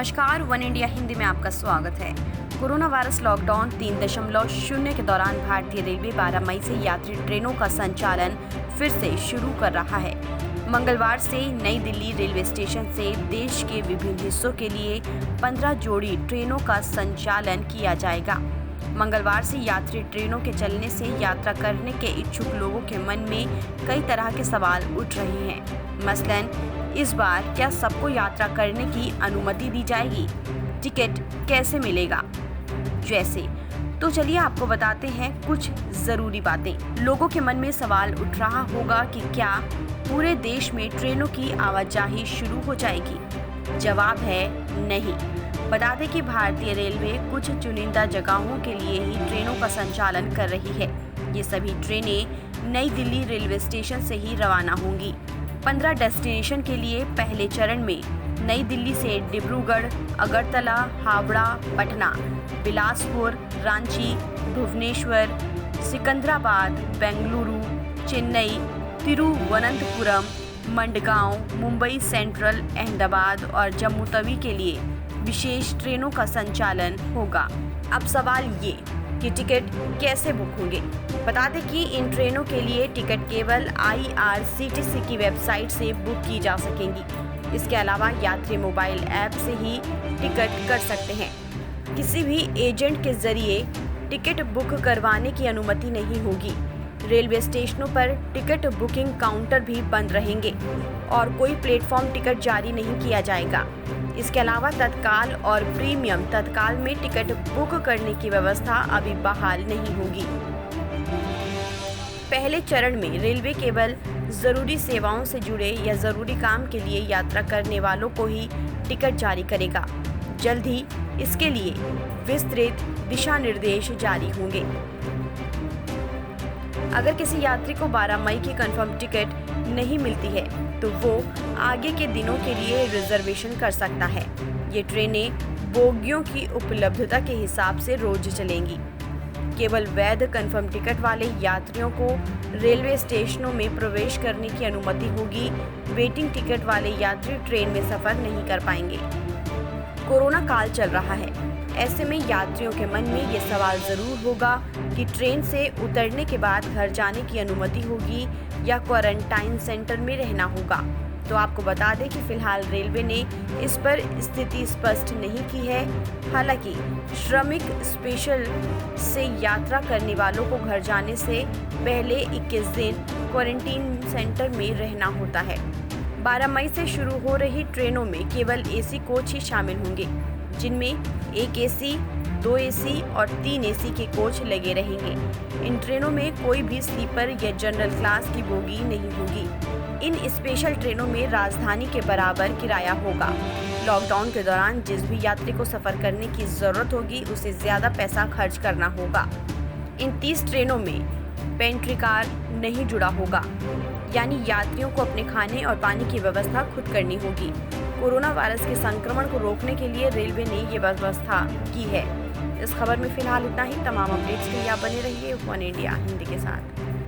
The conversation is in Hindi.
नमस्कार, वन इंडिया हिंदी में आपका स्वागत है। कोरोना वायरस लॉकडाउन 3.0 के दौरान भारतीय रेलवे 12 मई से यात्री ट्रेनों का संचालन फिर से शुरू कर रहा है। मंगलवार से नई दिल्ली रेलवे स्टेशन से देश के विभिन्न हिस्सों के लिए 15 जोड़ी ट्रेनों का संचालन किया जाएगा। मंगलवार से यात्री ट्रेनों के चलने से यात्रा करने के इच्छुक लोगों के मन में कई तरह के सवाल उठ रहे हैं। मसलन, इस बार क्या सबको यात्रा करने की अनुमति दी जाएगी? टिकट कैसे मिलेगा? जैसे तो चलिए आपको बताते हैं कुछ ज़रूरी बातें। लोगों के मन में सवाल उठ रहा होगा कि क्या पूरे देश में ट्रेनों की आवाजाही शुरू हो जाएगी? जवाब है नहीं। बता दें कि भारतीय रेलवे कुछ चुनिंदा जगहों के लिए ही ट्रेनों का संचालन कर रही है। ये सभी ट्रेनें नई दिल्ली रेलवे स्टेशन से ही रवाना होंगी। 15 डेस्टिनेशन के लिए पहले चरण में नई दिल्ली से डिब्रूगढ़, अगरतला, हावड़ा, पटना, बिलासपुर, रांची, भुवनेश्वर, सिकंदराबाद, बेंगलुरु, चेन्नई, तिरुवनंतपुरम, मडगांव, मुंबई सेंट्रल, अहमदाबाद और जम्मू तवी के लिए विशेष ट्रेनों का संचालन होगा। अब सवाल ये कि टिकट कैसे बुक होंगे? बता दें कि इन ट्रेनों के लिए टिकट केवल IRCTC की वेबसाइट से बुक की जा सकेंगी। इसके अलावा यात्री मोबाइल ऐप से ही टिकट कर सकते हैं। किसी भी एजेंट के जरिए टिकट बुक करवाने की अनुमति नहीं होगी। रेलवे स्टेशनों पर टिकट बुकिंग काउंटर भी बंद रहेंगे और कोई प्लेटफॉर्म टिकट जारी नहीं किया जाएगा। इसके अलावा तत्काल और प्रीमियम तत्काल में टिकट बुक करने की व्यवस्था अभी बहाल नहीं होगी। पहले चरण में रेलवे केवल जरूरी सेवाओं से जुड़े या जरूरी काम के लिए यात्रा करने वालों को ही टिकट जारी करेगा। जल्द ही इसके लिए विस्तृत दिशा निर्देश जारी होंगे। अगर किसी यात्री को 12 मई की कंफर्म टिकट नहीं मिलती है तो वो आगे के दिनों के लिए रिजर्वेशन कर सकता है। ये ट्रेनें बोगियों की उपलब्धता के हिसाब से रोज चलेंगी। केवल वैध कंफर्म टिकट वाले यात्रियों को रेलवे स्टेशनों में प्रवेश करने की अनुमति होगी। वेटिंग टिकट वाले यात्री ट्रेन में सफर नहीं कर पाएंगे। कोरोना काल चल रहा है, ऐसे में यात्रियों के मन में ये सवाल जरूर होगा कि ट्रेन से उतरने के बाद घर जाने की अनुमति होगी या क्वारंटाइन सेंटर में रहना होगा। तो आपको बता दें कि फिलहाल रेलवे ने इस पर स्थिति स्पष्ट नहीं की है। हालांकि श्रमिक स्पेशल से यात्रा करने वालों को घर जाने से पहले 21 दिन क्वारंटीन सेंटर में रहना होता है। 12 मई से शुरू हो रही ट्रेनों में केवल AC कोच ही शामिल होंगे, जिनमें 1 AC, 2 AC और 3 AC के कोच लगे रहेंगे। इन ट्रेनों में कोई भी स्लीपर या जनरल क्लास की बोगी नहीं होगी। इन स्पेशल ट्रेनों में राजधानी के बराबर किराया होगा। लॉकडाउन के दौरान जिस भी यात्री को सफर करने की जरूरत होगी उसे ज्यादा पैसा खर्च करना होगा। इन 30 ट्रेनों में पेंट्री कार नहीं जुड़ा होगा, यानी यात्रियों को अपने खाने और पानी की व्यवस्था खुद करनी होगी। कोरोना वायरस के संक्रमण को रोकने के लिए रेलवे ने ये व्यवस्था की है। इस खबर में फिलहाल इतना ही। तमाम अपडेट्स के लिए आप बने रहिए वन इंडिया हिंदी के साथ।